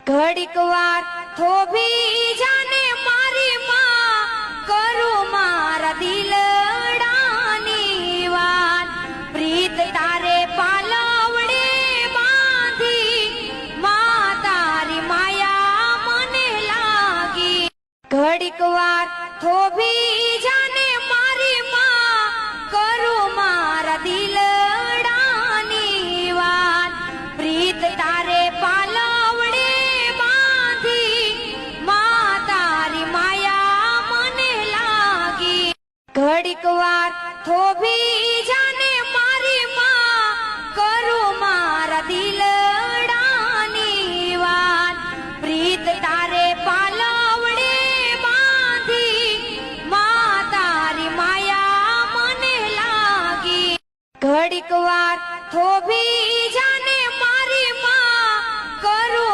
घड़ीक वार थोभी जाने मारी मां करू मारा दिलडानी वार प्रीत तारे पालवड़े बांधी मां तारी माया मने लागी घड़ीक वार थोभी जाने मारी मां करू मारा दिलडानी वार प्रीत तारे पालवड़े घड़ीक वार थोभी जाने मारी मां करू मारा दिलडानी वार प्रीत तारे पालवड़े बांधी मां तारी माया मने लागी घड़ीक वार थोभी जाने मारी मां करू